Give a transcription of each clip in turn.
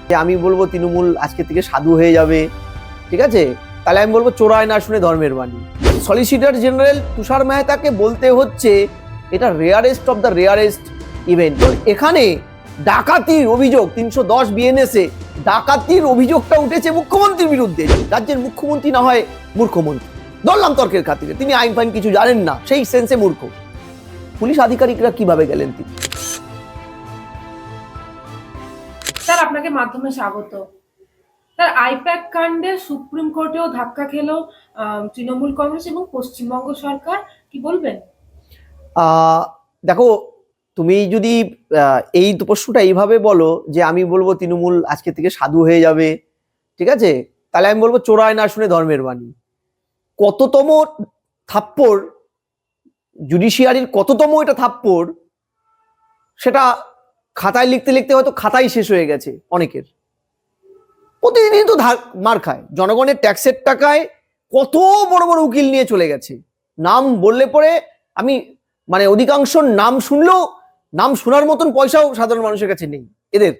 যে আমি বলবো তৃণমূল আজকে থেকে সাধু হয়ে যাবে, ঠিক আছে, তাহলে আমি বলবো চোরায় না শুনে ধর্মের বাণী। সলিসিটর জেনারেল তুষার মেহতাকে বলতে হচ্ছে এটা rarest of the rarest event. তো এখানে ডাকাতির অভিযোগ 310 বিএনএসে ডাকাতির অভিযোগটা উঠেছে মুখ্যমন্ত্রীর বিরুদ্ধে। রাজ্যের মুখ্যমন্ত্রী না হয় মূর্খমন্ত্রী, ধরলাম তর্কের খাতিরে, তিনি আইন ফাইন কিছু জানেন না, সেই সেন্সে মূর্খ। পুলিশ আধিকারিকরা কিভাবে গেলেন তিনি? স্যার আপনাকে মাধ্যমে স্বাগত। স্যার আইপ্যাক কাণ্ডে সুপ্রিম কোর্টেও ধাক্কা খেলো তৃণমূল কংগ্রেস এবং পশ্চিমবঙ্গ সরকার, কি বলবেন? দেখো, তুমি যদি এই প্রশ্নটা এইভাবে বলো যে আমি বলবো তৃণমূল আজকে থেকে সাধু হয়ে যাবে, ঠিক আছে, তাহলে আমি বলবো চোরায় না শুনে ধর্মের বাণী। কততম থাপ্পড়, জুডিশিয়ারির কততম এটা থাপ্পড়, সেটা খাতায় লিখতে লিখতে হয়তো খাতাই শেষ হয়ে গেছে অনেকের। প্রতিদিনই তো মার খায়, জনগণের ট্যাক্সের টাকায় কত বড় বড় উকিল নিয়ে চলে গেছে। নাম বললে পরে আমি অধিকাংশ নাম শুনলেও নাম শোনার মতন পয়সাও সাধারণ মানুষের কাছে নেই, এদের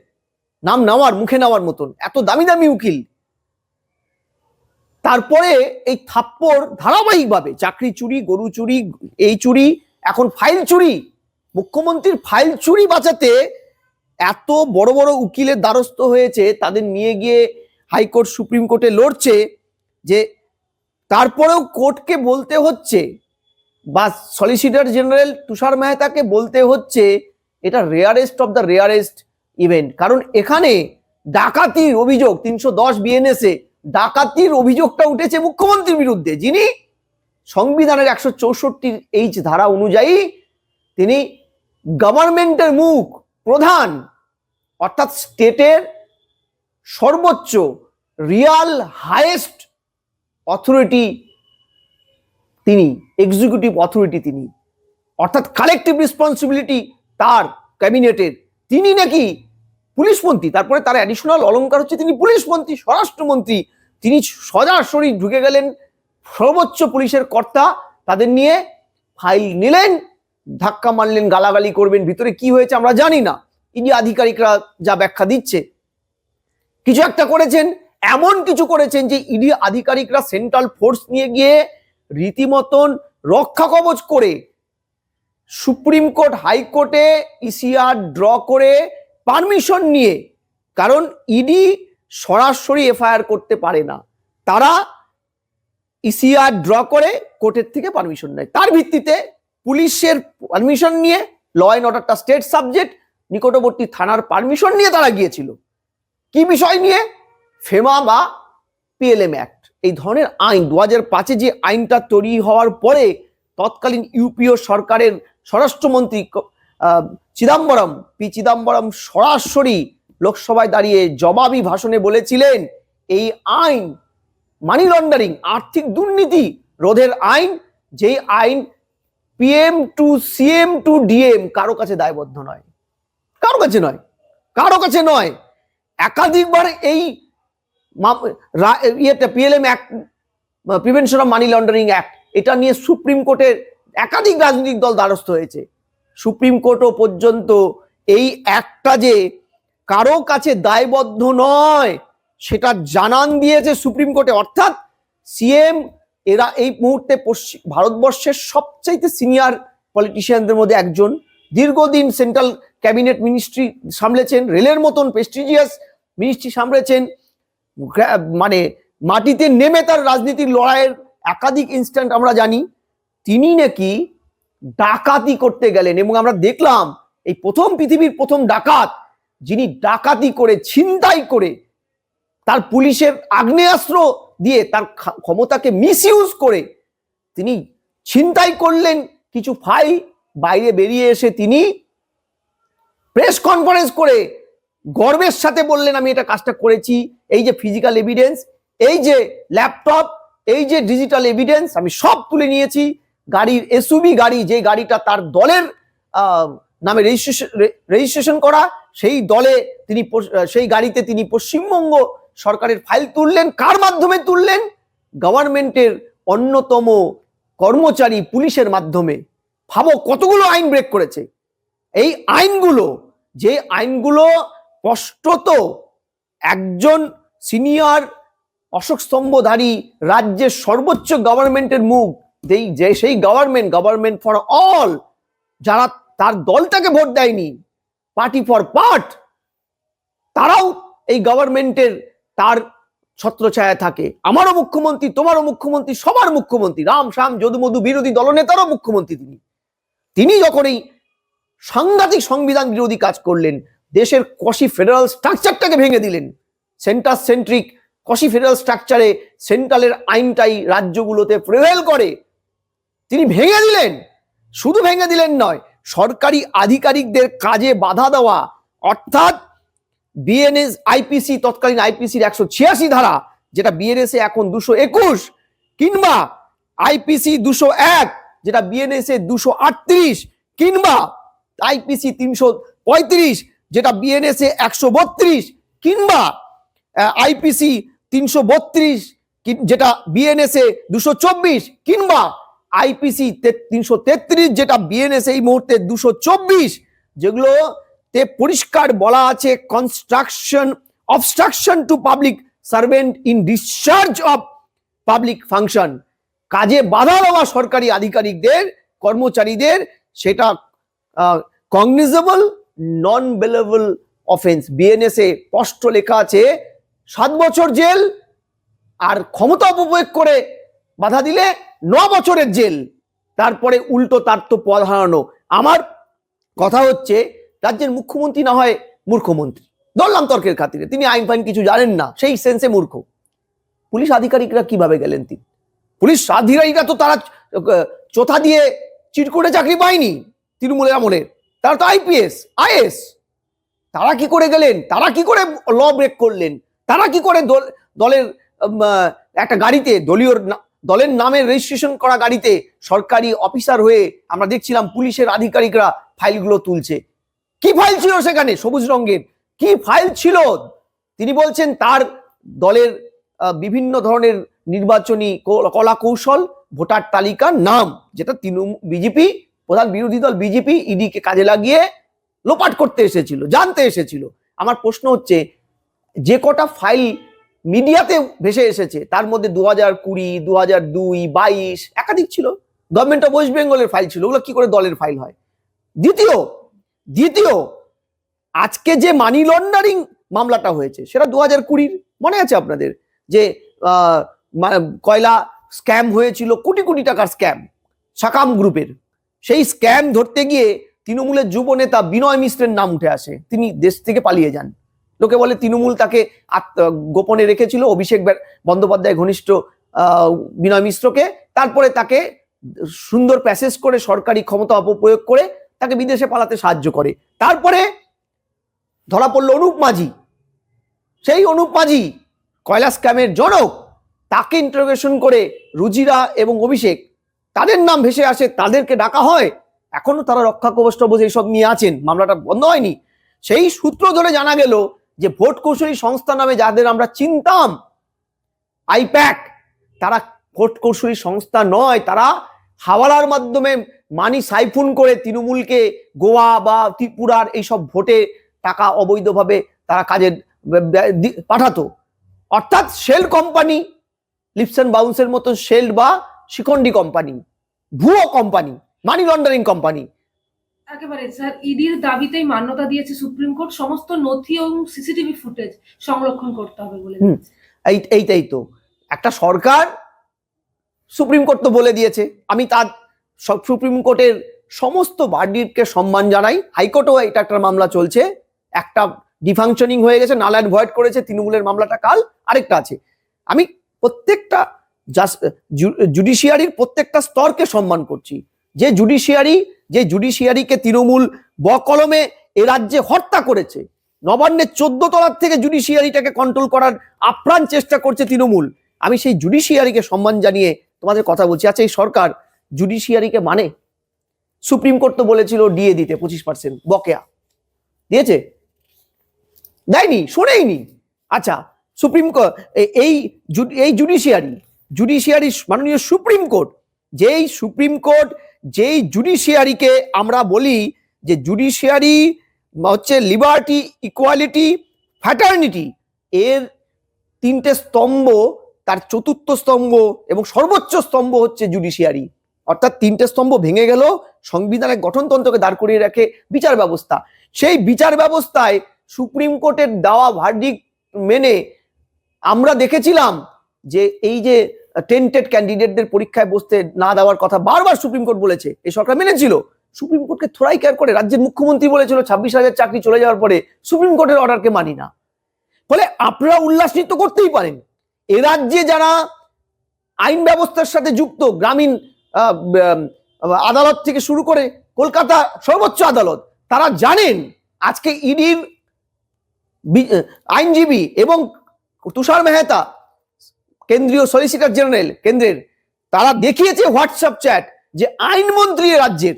নাম নেওয়ার মুখে নেওয়ার মতন এত দামি দামি উকিল। তারপরে এই থাপ্পড় ধারাবাহিকভাবে চাকরি চুরি, গরু চুরি, এই চুরি, এখন ফাইল চুরি। মুখ্যমন্ত্রীর ফাইল চুরি বাঁচাতে এত বড় বড় উকিলের দ্বারস্থ হয়েছে, তাদের নিয়ে গিয়ে হাইকোর্ট সুপ্রিম কোর্টে লড়ছে, যে তারপরেও কোর্টকে বলতে হচ্ছে বা সলিসিটর জেনারেল তুষার মেহতাকে বলতে হচ্ছে এটা rarest of the rarest event. কারণ এখানে ডাকাতির অভিযোগ 310 বিএনএসে ডাকাতির অভিযোগটা উঠেছে মুখ্যমন্ত্রীর বিরুদ্ধে, যিনি সংবিধানের 164H ধারা অনুযায়ী তিনি গভর্নমেন্টের মুখ, প্রধান, অর্থাৎ স্টেটের সর্বোচ্চ রিয়াল হাইয়েস্ট অথরিটি তিনি, এক্সিকিউটিভ অথরিটি তিনি, অর্থাৎ কালেকটিভ রেসপন্সিবিলিটি তার ক্যাবিনেটের। তিনি নাকি পুলিশমন্ত্রী, তারপরে তার অ্যাডিশনাল অলংকার হচ্ছে তিনি পুলিশমন্ত্রী, স্বরাষ্ট্রমন্ত্রী। তিনি সরাসরি ঢুকে গেলেন সর্বোচ্চ পুলিশের কর্তা, তাদের নিয়ে ফাইল নিলেন, ধাক্কা মারলেন, গালাগালি করবেন, ভিতরে কি হয়েছে আমরা জানি না। ইডি আধিকারিকরা যা ব্যাখ্যা দিচ্ছে, কিছু একটা করেছেন, এমন কিছু করেছেন যে ইডি আধিকারিকরা সেন্ট্রাল ফোর্স নিয়ে গিয়ে রীতিমতন রক্ষা কবচ করে সুপ্রিম কোর্ট, হাইকোর্টে ইসিআর ড্র করে পারমিশন নিয়ে, কারণ ইডি সরাসরি এফআইআর করতে পারে না, তারা ইসিআর ড্র করে কোর্টের থেকে পারমিশন নেয়, তার ভিত্তিতে পুলিশের পারমিশন নিয়ে, ল অ্যান্ড অর্ডারটা স্টেট সাবজেক্ট, নিকটবর্তী থানার পারমিশন নিয়ে তারা গিয়েছিল। কি বিষয় নিয়ে? ফেমা বা পিএলএম অ্যাক্ট, এই ধরনের আইন 2005-এ যে আইনটা তৈরি হওয়ার পরে তৎকালীন ইউপিও সরকারের স্বরাষ্ট্রমন্ত্রী পি চিদাম্বরম সরাসরি লোকসভায় দাঁড়িয়ে জবাবি ভাষণে বলেছিলেন এই আইন মানি লন্ডারিং, আর্থিক দুর্নীতি রোধের আইন, যেই আইন PM to CM to DM কারো কাছে দায়বদ্ধ নয়, কারো কাছে নয়, কারো কাছে নয়। একাধিকবার এই PLM act, prevention of money laundering act, এটা নিয়ে সুপ্রিম কোর্টের একাধিক রাজনৈতিক দল দ্বারস্থ হয়েছে। সুপ্রিম কোর্টও পর্যন্ত এই অ্যাক্টটা যে কারো কাছে দায়বদ্ধ নয় সেটা জানান দিয়েছে সুপ্রিম কোর্টে। অর্থাৎ সিএম এরা এই মুহূর্তে ভারতবর্ষের সবচাইতে সিনিয়র পলিটিশিয়ানদের মধ্যে একজন, দীর্ঘদিন সেন্ট্রাল ক্যাবিনেট মিনিস্ট্রি সামলেছেন, রেলের মতন প্রেস্টিজিয়াস মিনিস্ট্রি সামলেছেন, মাটিতে নেমে তার রাজনীতির লড়াইয়ের একাধিক ইনস্ট্যান্ট আমরা জানি। তিনি নাকি ডাকাতি করতে গেলেন, এবং আমরা দেখলাম এই পৃথিবীর প্রথম ডাকাত, যিনি ডাকাতি করে, ছিনতাই করে, তার পুলিশের আগ্নেয়াস্ত্র দিয়ে তার ক্ষমতাকে মিসইউজ করে তিনি ছিনতাই করলেন কিছু ফাইল, বাইরে বেরিয়ে এসে তিনি প্রেস কনফারেন্স করে গর্বের সাথে বললেন আমি এটা কাজটা করেছি, এই যে ফিজিক্যাল এভিডেন্স, এই যে ল্যাপটপ, এই যে ডিজিটাল এভিডেন্স আমি সব তুলে নিয়েছি। গাড়ির এসইউভি গাড়ি, যে গাড়িটা তার দলের নামে রেজিস্ট্রেশন করা, সেই দলে তিনি, সেই গাড়িতে তিনি পশ্চিমবঙ্গ সরকারের ফাইল তুললেন। কার মাধ্যমে তুললেন? গভর্নমেন্টের অন্যতম কর্মচারী পুলিশের মাধ্যমে। ভাবো কতগুলো আইন ব্রেক করেছে। এই আইনগুলো, যে আইনগুলো স্পষ্টত একজন সিনিয়র অশোক স্তম্ভধারী রাজ্যের সর্বোচ্চ গভর্নমেন্টের মুখ, সেই গভর্নমেন্ট ফর অল, যারা তার দলটাকে ভোট দেয়নি, পার্টি ফর পার্ট, তারাও এই গভর্নমেন্টের তার ছত্রছায়া থাকে। আমারও মুখ্যমন্ত্রী, তোমারও মুখ্যমন্ত্রী, সবার মুখ্যমন্ত্রী, রাম শ্যাম যদুমধু বিরোধী দলনেতারও মুখ্যমন্ত্রী তিনি যখন এই সাংঘাতিক সংবিধান বিরোধী কাজ করলেন, দেশের কষি ফেডারেল স্ট্রাকচারটাকে ভেঙে দিলেন, সেন্টার সেন্ট্রিক কষি ফেডারেল স্ট্রাকচারে সেন্ট্রালের আইনটাই রাজ্যগুলোতে প্রিভেল করে, তিনি ভেঙে দিলেন। শুধু ভেঙে দিলেন নয়, সরকারি আধিকারিকদের কাজে বাধা দেওয়া, অর্থাৎ বিএনএস আইপিসি, তৎকালীন আইপিসির 186 ধারা, যেটা বিএনএস এ এখন 221, কিংবা আইপিসি 201, যেটা বিএনএস এ 238, কিংবা আইপিসি 335, যেটা বিএনএস এ 132, কিংবা আইপিসি 332, যেটা বিএনএস এ 224, কিংবা আইপিসি 333, যেটা বিএনএস এই মুহূর্তে 224, যেগুলোতে পরিষ্কার বলা আছে obstruction to public servant in discharge of public function, কাজে বাধা দেওয়া সরকারি আধিকারিকদের, কর্মচারীদের, সেটা কগনিজেবল নন বেলেবল অফেন্স। বিএনএস এ স্পষ্ট লেখা আছে 7 বছর জেল, আর ক্ষমতা অপপ্রয়োগ করে বাধা দিলে 9 বছরের জেল, তারপরে উল্টো তার তো পদ হারানো। আমার কথা হচ্ছে, রাজ্যের মুখ্যমন্ত্রী না হয় মূর্খমন্ত্রী, ধরলাম তর্কের খাতিরে, তিনি আইন ফাইন কিছু জানেন না, সেই সেন্সে মূর্খ। পুলিশ আধিকারিকরা কিভাবে গেলেন? পুলিশ আধিকারিকরা তো তারা চোথা দিয়ে চিরকুটে চাকরি পায়নি তৃণমূলের আমলে, তারা তো আইপিএস আইএস। তারা কি করে গেলেন? তারা কি করে ল ব্রেক করলেন? তারা কি করে দলের একটা গাড়িতে, দলের নামে রেজিস্ট্রেশন করা গাড়িতে সরকারি অফিসার হয়ে আমরা দেখছিলাম পুলিশের আধিকারিকরা ফাইলগুলো তুলছে? কি ফাইল ছিল সেখানে? সবুজ রঙের কি ফাইল ছিল? তিনি বলছেন তার দলের বিভিন্ন ধরনের নির্বাচনী কলা কৌশল, ভোটার তালিকার নাম, যেটা বিজেপি, প্রধান বিরোধী দল বিজেপি, ইডিকে কাজে লাগিয়ে লোপাট করতে এসেছিল, জানতে এসেছিল। আমার প্রশ্ন হচ্ছে, যে কটা ফাইল মিডিয়াতে ভেসে এসেছে তার মধ্যে 2020, 2002, 22 একাধিক ছিল, গভর্নমেন্ট অফ ওয়েস্ট বেঙ্গলের ফাইল ছিল। ওগুলো কি করে দলের ফাইল হয়? দ্বিতীয় আজকে যে মানি লন্ডারিং মামলাটা হয়েছে, সেটা 2020, মনে আছে আপনাদের? যে কয়লা স্ক্যাম হয়েছিল, কোটি কোটি টাকার স্ক্যাম, সাকাম গ্রুপের। সেই স্ক্যাম ধরতে গিয়ে তৃণমূলের যুব নেতা বিনয় মিশ্রের নাম উঠে আসে, তিনি দেশ থেকে পালিয়ে যান। লোকে বলে তৃণমূল তাকে গোপনে রেখেছিল, অভিষেক বন্দ্যোপাধ্যায় ঘনিষ্ঠ বিনয় মিশ্রকে, তারপরে তাকে সুন্দর প্যাসেজ করে সরকারি ক্ষমতা অপপ্রয়োগ করে তাকে বিদেশে পালাতে সাহায্য করে। তারপরে ধরা পড়লো অনুপ মাঝি। সেই অনুপ মাঝি কয়লা স্ক্যামের জনক, তাকে ইন্টারোগেশন করে রুজিরা এবং অভিষেক, তাদের নাম ভেসে আসে, তাদেরকে ডাকা হয়। এখনো তারা রক্ষা কবচ এইসব নিয়ে আছেন, মামলাটা বন্ধ হয়নি। সেই সূত্র ধরে জানা গেল যে ভোট কৌশলী সংস্থা নামে যাদের আমরা চিনতাম, আইপ্যাক, তারা ভোট কৌশলী সংস্থা নয়, তারা হাওয়ালার মাধ্যমে মানি সাইফুন করে তৃণমূলকে গোয়া বা ত্রিপুরার এইসব ভোটে টাকা অবৈধভাবে তারা কাজে পাঠাতো। অর্থাৎ শেল কোম্পানি, লিপস অ্যান্ড বাউন্সের মতো শেল বা শিখন্ডি কোম্পানি, ভুয়ো কোম্পানি, মানি লন্ডারিং কোম্পানি। একেবারে স্যার, ইডির দাবিতেই মান্যতা দিয়েছে সুপ্রিম কোর্ট, সমস্ত নথি এবং সিসিটিভি ফুটেজ সংরক্ষণ করতে হবে বলে। এইটাই তো একটা সরকার, সুপ্রিম কোর্ট তো বলে দিয়েছে। আমি তার সুপ্রিম কোর্টের সমস্ত ভার্ডিক্টকে সম্মান জানাই। হাইকোর্টেও এটা একটা মামলা চলছে, একটা ডিফাংশনিং হয়ে গেছে, নাল অ্যান্ড ভয়েড করেছে তৃণমূলের মামলাটা, কাল আরেকটা আছে। আমি প্রত্যেকটা জুডিশিয়ারির প্রত্যেকটা স্তরকে সম্মান করছি। যে জুডিশিয়ারিকে তৃণমূল বকলমে এ রাজ্যে হত্যা করেছে, নবান্নের 14 তলার থেকে জুডিশিয়ারিটাকে কন্ট্রোল করার আপ্রাণ চেষ্টা করছে তৃণমূল, আমি সেই জুডিশিয়ারিকে সম্মান জানিয়ে তোমাদের কথা বলছি। আচ্ছা, এই সরকার জুডিশিয়ারিকে মানে? সুপ্রিম কোর্ট তো বলেছিল ডিএ দিতে 25% বকেয়া, দিয়েছে? দেয়নি, শোনেইনি। আচ্ছা, সুপ্রিম কোর্ট এই জুডিশিয়ারি মাননীয় সুপ্রিম কোর্ট, যেই জুডিশিয়ারিকে আমরা বলি যে জুডিশিয়ারি হচ্ছে লিবার্টি, ইকুয়ালিটি, ফ্র্যাটার্নিটি, এর তিনটে স্তম্ভ, তার চতুর্থ স্তম্ভ এবং সর্বোচ্চ স্তম্ভ হচ্ছে জুডিশিয়ারি। অর্থাৎ তিনটে স্তম্ভ ভেঙে গেল, সংবিধানের গঠনতন্ত্রকে দাঁড় করিয়ে রাখে বিচার ব্যবস্থা। সেই বিচার ব্যবস্থায় সুপ্রিম কোর্টের দেওয়া ভার্ডিক্ট মেনে আমরা দেখেছিলাম যে এই যে টেন্টেড ক্যান্ডিডেটদের পরীক্ষায় বসতে না দেওয়ার কথা বারবার সুপ্রিম কোর্ট বলেছে, এই সরকার মেনেছিল। সুপ্রিম কোর্টকে থোড়াই কেয়ার করে। রাজ্যের মুখ্যমন্ত্রী বলেছিল 26,000 চাকরি চলে যাওয়ার পরে সুপ্রিম কোর্টের অর্ডারকে মানি না। ফলে আপনারা উল্লাসিত করতেই পারেন। এ রাজ্যে যারা আইন ব্যবস্থার সাথে যুক্ত, গ্রামীণ আদালত থেকে শুরু করে কলকাতা সর্বোচ্চ আদালত, তারা জানেন আজকে ইডির আইনজীবী এবং তুষার মেহতা কেন্দ্রীয় সলিসিটর জেনারেল কেন্দ্রের, তারা দেখিয়েছে হোয়াটসঅ্যাপ চ্যাট যে আইনমন্ত্রী রাজ্যের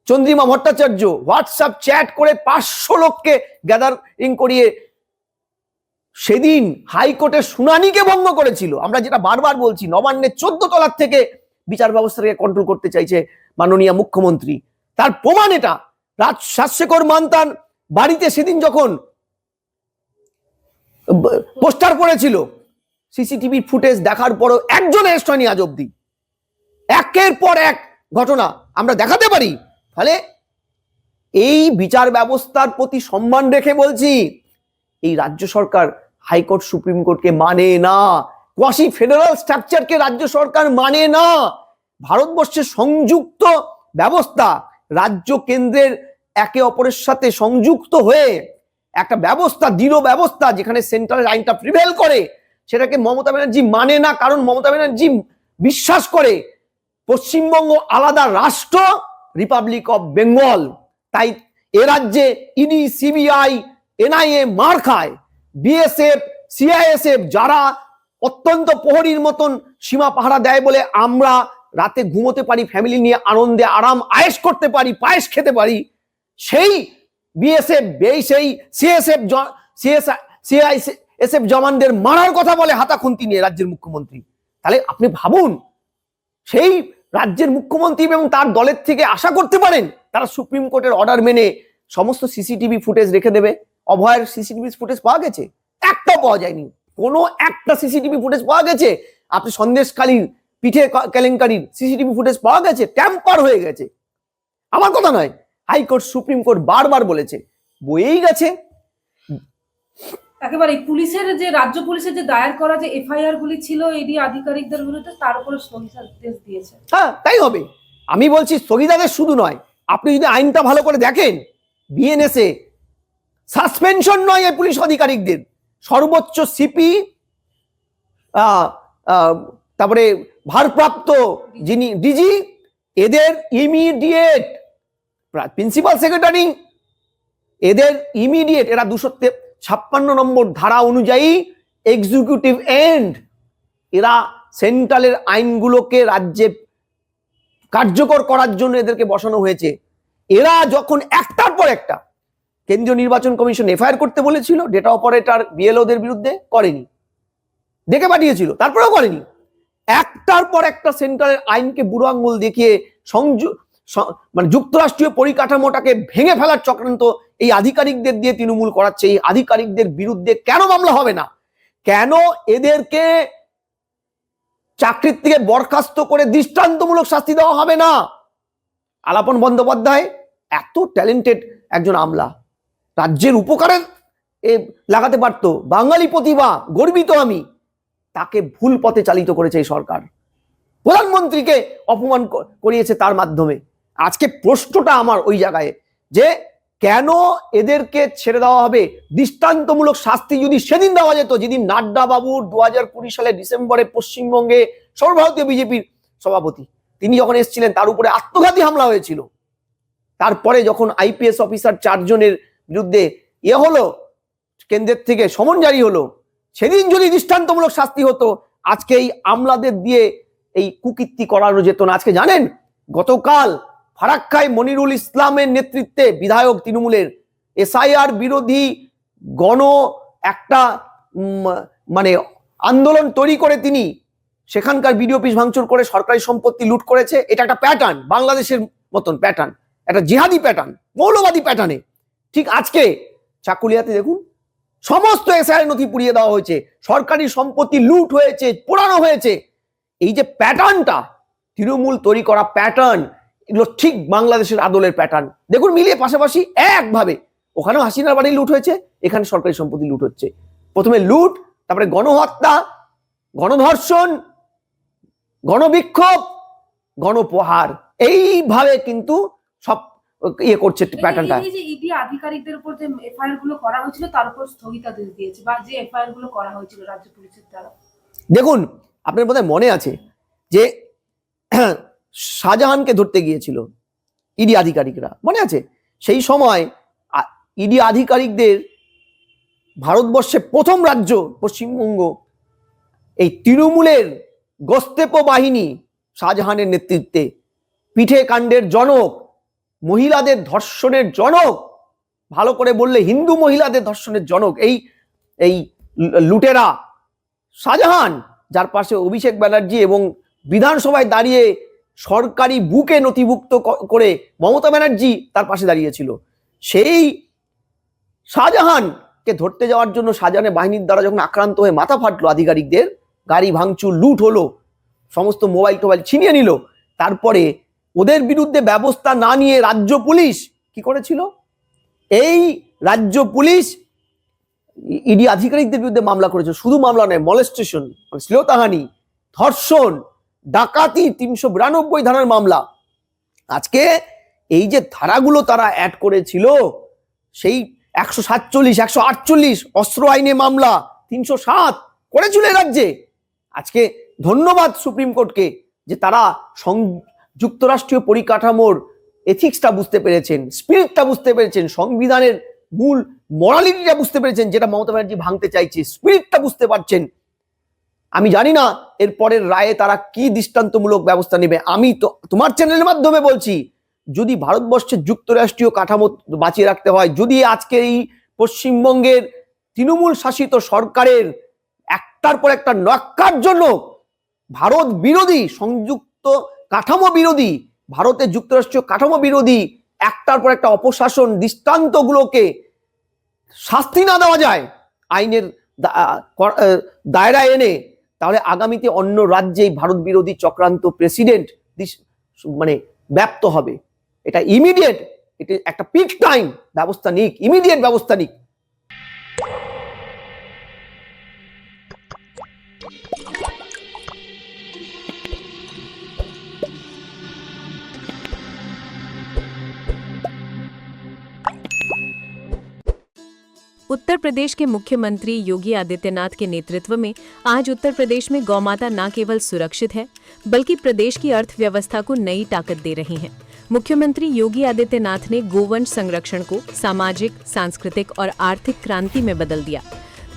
চন্দ্রিমা ভট্টাচার্য হোয়াটসঅ্যাপ চ্যাট করে 500 লোককে গ্যাদারিং করিয়ে সেদিন হাইকোর্টের শুনানিকে ভঙ্গ করেছিল। আমরা যেটা বারবার বলছি, নবান্নের 14 তলার থেকে বিচার ব্যবস্থাকে কন্ট্রোল করতে চাইছে মাননীয় মুখ্যমন্ত্রী। তার প্রমাণ এটা। রাজশেখর মান্তান বাড়িতে সেদিন যখন পোস্টার পড়েছিল, সিসিটিভি ফুটেজ দেখার পরও একজন অ্যারেস্ট হয়নি আজ অব্দি। একের পর এক ঘটনা আমরা দেখাতে পারি। ফলে এই বিচার ব্যবস্থার প্রতি সম্মান রেখে বলছি, এই রাজ্য সরকার হাইকোর্ট সুপ্রিম কোর্টকে মানে না, কোয়াসি ফেডারাল স্ট্রাকচারকে রাজ্য সরকার মানে না। ভারতবর্ষের সংযুক্ত ব্যবস্থা, রাজ্য কেন্দ্রের একে অপরের সাথে সংযুক্ত হয়ে একটা ব্যবস্থা, দৃঢ় ব্যবস্থা, যেখানে সেন্ট্রাল আইনটা প্রিভেল করে, সেটাকে মমতা ব্যানার্জি মানে না। কারণ মমতা ব্যানার্জি বিশ্বাস করে পশ্চিমবঙ্গ আলাদা রাষ্ট্র, রিপাবলিক অফ বেঙ্গল। তাই এ রাজ্যে ইডি, সিবিআই, এনআইএ মার খায়। বিএসএফ, সিআইএসএফ যারা অত্যন্ত প্রহরীর মতন সীমা পাহারা দেয় বলে আমরা রাতে ঘুমোতে পারি, ফ্যামিলি নিয়ে আনন্দে আরাম আয়েশ করতে পারি, পায়েস খেতে পারি, সেই বিএসএফ, সেই সিআইএসএফ জওয়ানদের মারার কথা বলে হাতা খুন্তি নিয়ে রাজ্যের মুখ্যমন্ত্রী। তাহলে আপনি ভাবুন, সেই রাজ্যের মুখ্যমন্ত্রী এবং তার দলের থেকে আশা করতে পারেন তারা সুপ্রিম কোর্টের অর্ডার মেনে সমস্ত সিসিটিভি ফুটেজ রেখে দেবে? অভয়ের সিসিটিভি ফুটেজ পাওয়া গেছে? একটাও পাওয়া যায়নি। কোনো একটা সিসিটিভি ফুটেজ পাওয়া গেছে? আপনি সন্দেশখালীর পিঠে কেলেঙ্কারির সিসিটিভি ফুটেজ পাওয়া গেছে? ট্যাম্পার হয়ে গেছে। আমার কথা নয়, হাইকোর্ট সুপ্রিম কোর্ট বারবার বলেছে, বয়েই গেছে। একেবারে পুলিশের যে, রাজ্য পুলিশের যে দায়ের করা যে এফআইআর গুলি ছিল ইডি আধিকারিকদের বিরুদ্ধে, তার উপরে স্থগিতাদেশ দিয়েছে। হ্যাঁ, তাই হবে। আমি বলছি স্থগিতাদেশ শুধু নয়, আপনি যদি আইনটা ভালো করে দেখেন, বিএনএসএ সাসপেনশন নয় এই পুলিশ আধিকারিকদের, সর্বোচ্চ সিপি, তারপরে ভারপ্রাপ্ত যিনি ডিজি, এদের ইমিডিয়েট, প্রিন্সিপাল সেক্রেটারি, এদের ইমিডিয়েট, এরা 256 নম্বর ধারা অনুযায়ী এক্সিকিউটিভ এন্ড, এরা সেন্ট্রালের আইনগুলোকে রাজ্যে কার্যকর করার জন্য এদেরকে বসানো হয়েছে। এরা যখন একটার পর একটা কেন্দ্রীয় নির্বাচন কমিশন এফআইআর করতে বলেছিল ডেটা অপারেটর বিএলওদের বিরুদ্ধে, করেনি, ডেকে পাঠিয়েছিল, তারপরেও করেনি। একটার পর একটা সেন্ট্রালের আইনকে বুড়ো আঙ্গুল দেখিয়ে মানে যুক্তরাষ্ট্রীয় পরিকাঠামোটাকে ভেঙে ফেলার চক্রান্ত এই আধিকারিকদের দিয়ে তৃণমূল করাচ্ছে। এই আধিকারিকদের বিরুদ্ধে কেন মামলা হবে না? কেন এদেরকে চাকরির থেকে বরখাস্ত করে দৃষ্টান্তমূলক শাস্তি দেওয়া হবে না? আলাপন বন্দ্যোপাধ্যায় এত ট্যালেন্টেড একজন আমলা, রাজ্যের উপকারে লাগাতে পারতো, বাঙালি প্রতিভা, গর্বিত আমি। তাকে ভুল পথে চালিত করেছে এই সরকার, প্রধানমন্ত্রীকে অপমান করিয়েছে তার মাধ্যমে। আজকে প্রশ্নটা আমার ওই জায়গায় যে কেন এদেরকে ছেড়ে দেওয়া হবে? দৃষ্টান্তমূলক শাস্তি যদি সেদিন দেওয়া যেত, যেদিন নাড্ডা বাবুর 2020 সালের ডিসেম্বরে পশ্চিমবঙ্গে সর্বভারতীয় বিজেপির সভাপতি, তিনি যখন এসেছিলেন, তার উপরে আত্মঘাতী হামলা হয়েছিল। তারপরে যখন আইপিএস অফিসার 4 জনের বিরুদ্ধে হলো, কেন্দ্রের থেকে সমন জারি হলো, সেদিন যদি দৃষ্টান্তমূলক শাস্তি হতো, আজকে এই আমলাদের দিয়ে এই কুকীর্তি করানো যেত না। আজকে জানেন, গতকাল ফারাক্কায় মনিরুল ইসলামের নেতৃত্বে বিধায়ক তৃণমূলের এসআইআর বিরোধী গণ একটা মানে আন্দোলন তৈরি করে তিনি সেখানকার বিডিও অফিস ভাঙচুর করে সরকারি সম্পত্তি লুট করেছে। এটা একটা প্যাটার্ন, বাংলাদেশের মতন প্যাটার্ন, একটা জিহাদি প্যাটার্ন, মৌলবাদী প্যাটার্নে। ঠিক আজকে চাকুলিয়াতে দেখুন, সমস্ত এসআইআর নথি পুড়িয়ে দেওয়া হয়েছে, সরকারি সম্পত্তি লুট হয়েছে, পোড়ানো হয়েছে। এই যে প্যাটার্নটা, তৃণমূল তৈরি করা প্যাটার্ন, এগুলো ঠিক বাংলাদেশের আদলের প্যাটার্ন। দেখুন মিলিয়ে পাশাপাশি একভাবে, ওখানেও হাসিনার বাড়ি লুট হয়েছে, এখানে সরকারি সম্পত্তি লুট হচ্ছে। প্রথমে লুট, তারপরে গণহত্যা, গণধর্ষণ, গণবিক্ষোভ, গণপ্রহার, এইভাবে কিন্তু সব ইয়ে করছে প্যাটার্নটা। এই যে ইডি আধিকারিকদের উপর যে এফআইআর গুলো করা হয়েছিল তার উপর স্থগিতাদেশ দিয়েছে, বা যে এফআইআর গুলো করা হয়েছিল রাজ্য পুলিশের দ্বারা। দেখুন আপনার বোধহয় মনে আছে যে শাহজাহানকে ধরতে গিয়েছিল ইডি আধিকারিকরা, মনে আছে? সেই সময় ইডি আধিকারিকদের ভারতবর্ষে প্রথম রাজ্য পশ্চিমবঙ্গ, এই তৃণমূলের গোস্তেপো বাহিনী শাহজাহানের নেতৃত্বে, পিঠে কাণ্ডের জনক, মহিলাদের ধর্ষণের জনক, ভালো করে বললে হিন্দু মহিলাদের ধর্ষণের জনক এই এই লুটেরা শাহজাহান, যার পাশে অভিষেক ব্যানার্জি এবং বিধানসভায় দাঁড়িয়ে সরকারি বুকে নথিভুক্ত করে মমতা ব্যানার্জি তার পাশে দাঁড়িয়েছিল। সেই শাহজাহানকে ধরতে যাওয়ার জন্য শাহজাহানের বাহিনীর দ্বারা যখন আক্রান্ত হয়ে মাথা ফাটলো আধিকারিকদের, গাড়ি ভাঙচুর, লুট হলো, সমস্ত মোবাইল টোবাইল ছিনিয়ে নিল, তারপরে ওদের বিরুদ্ধে ব্যবস্থা না নিয়ে রাজ্য পুলিশ কি করেছিল? এই রাজ্য পুলিশ ইডি আধিকারিকদের বিরুদ্ধে মামলা করেছে। শুধু মামলা নয়, মলেস্টেশন, শ্লীলতাহানি, ধর্ষণ, ডাকাতি, 392 ধারার মামলা। আজকে এই যে ধারাগুলো তারা অ্যাড করেছিল, সেই 147, 148 অস্ত্র আইনে মামলা, 307 করেছিল এই রাজ্যে। আজকে ধন্যবাদ সুপ্রিম কোর্টকে যে তারা যুক্তরাষ্ট্রীয় পরিকাঠামোর এথিক্সটা বুঝতে পেরেছেন, স্পিরিটটা বুঝতে পেরেছেন, সংবিধানের মূল মরালিটিটা বুঝতে পেরেছেন, যেটা মমতা ব্যানার্জি ভাঙতে চাইছে, স্পিরিটটা বুঝতে পারছেন। আমি জানি না এর পরের রায়ে তারা কি দৃষ্টান্তমূলক ব্যবস্থা নেবে। আমি তো তোমার চ্যানেলের মাধ্যমে বলছি, যদি ভারতবর্ষের যুক্তরাষ্ট্রীয় কাঠামো বাঁচিয়ে রাখতে হয়, যদি আজকে এই পশ্চিমবঙ্গের তৃণমূল শাসিত সরকারের একটার পর একটা ন্যাক্কারজনক ভারত বিরোধী, সংযুক্ত কাঠামো বিরোধী, ভারতের যুক্তরাষ্ট্রীয় কাঠামো বিরোধী একটার পর একটা অপশাসন দৃষ্টান্তগুলোকে শাস্তি না দেওয়া যায় আইনের দায়রা এনে, তাহলে আগামীতে অন্য রাজ্যে ভারত বিরোধী চক্রান্ত প্রেসিডেন্ট মানে ব্যাপ্ত হবে। এটা ইমিডিয়েট, এটা একটা পিক টাইম ব্যবস্থা নিক, ইমিডিয়েট ব্যবস্থা নিক। उत्तर प्रदेश के मुख्यमंत्री योगी आदित्यनाथ के नेतृत्व में आज उत्तर प्रदेश में गौमाता न केवल सुरक्षित है बल्कि प्रदेश की अर्थव्यवस्था को नई ताकत दे रही हैं। मुख्यमंत्री योगी आदित्यनाथ ने गोवंश संरक्षण को सामाजिक, सांस्कृतिक और आर्थिक क्रांति में बदल दिया।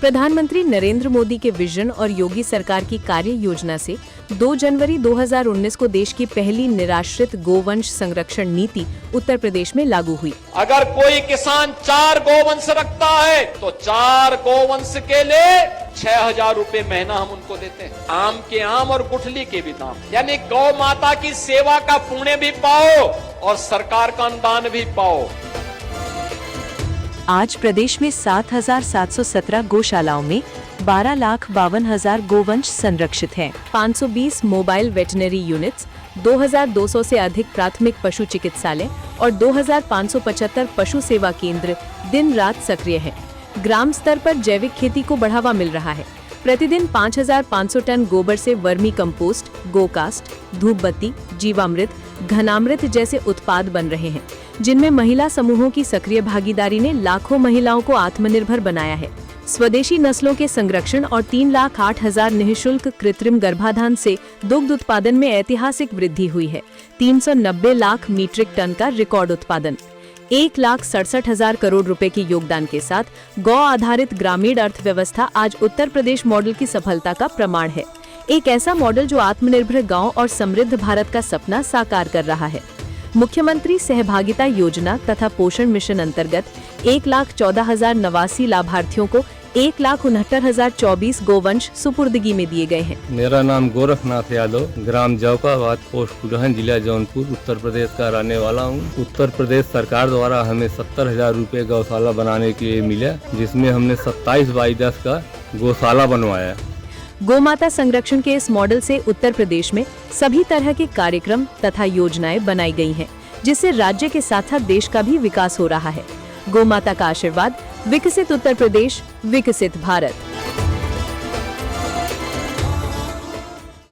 प्रधानमंत्री नरेंद्र मोदी के विजन और योगी सरकार की कार्य योजना से 2 जनवरी 2019 को देश की पहली निराश्रित गोवंश संरक्षण नीति उत्तर प्रदेश में लागू हुई। अगर कोई किसान 4 गोवंश रखता है तो 4 गोवंश के लिए 6,000 रुपए महीना हम उनको देते हैं। आम के आम और गुठली के भी दाम, यानी गौ माता की सेवा का पुण्य भी पाओ और सरकार का अनुदान भी पाओ। आज प्रदेश में 7,717 गौशालाओं में 12,52,000 गोवंश संरक्षित हैं। 520 मोबाइल वेटनरी यूनिट्स, 2,200 से अधिक प्राथमिक पशु चिकित्सालय और 2,575 पशु सेवा केंद्र दिन रात सक्रिय हैं। ग्राम स्तर पर जैविक खेती को बढ़ावा मिल रहा है। प्रतिदिन 5,500 टन गोबर से वर्मी कंपोस्ट, गोकास्ट, धूप बत्ती, जीवामृत, घनामृत जैसे उत्पाद बन रहे हैं, जिनमें महिला समूहों की सक्रिय भागीदारी ने लाखों महिलाओं को आत्मनिर्भर बनाया है। स्वदेशी नस्लों के संरक्षण और 3,08,000 निःशुल्क कृत्रिम गर्भाधान से दुग्ध उत्पादन में ऐतिहासिक वृद्धि हुई है। 390 लाख मीट्रिक टन का रिकॉर्ड उत्पादन। 1,67,000 करोड़ रुपए के योगदान के साथ गौ आधारित ग्रामीण अर्थव्यवस्था आज उत्तर प्रदेश मॉडल की सफलता का प्रमाण है। एक ऐसा मॉडल जो आत्मनिर्भर गांव और समृद्ध भारत का सपना साकार कर रहा है। मुख्यमंत्री सहभागिता योजना तथा पोषण मिशन अंतर्गत 1,14,089 लाभार्थियों को 1,69,024 गोवंश सुपुर्दगी में दिए गए हैं। मेरा नाम गोरखनाथ यादव, ग्राम जौकाबाद, पोस्ट कुडहन, जिला जौनपुर, उत्तर प्रदेश का रहने वाला हूँ। उत्तर प्रदेश सरकार द्वारा हमें 70,000 रुपये गौशाला बनाने के लिए मिला, जिसमें हमने 27/10 का गौशाला बनवाया। गोमाता संरक्षण के इस मॉडल से उत्तर प्रदेश में सभी तरह के कार्यक्रम तथा योजनाएं बनाई गई हैं, जिससे राज्य के साथ साथ देश का भी विकास हो रहा है। गोमाता का आशीर्वाद, विकसित उत्तर प्रदेश, विकसित भारत।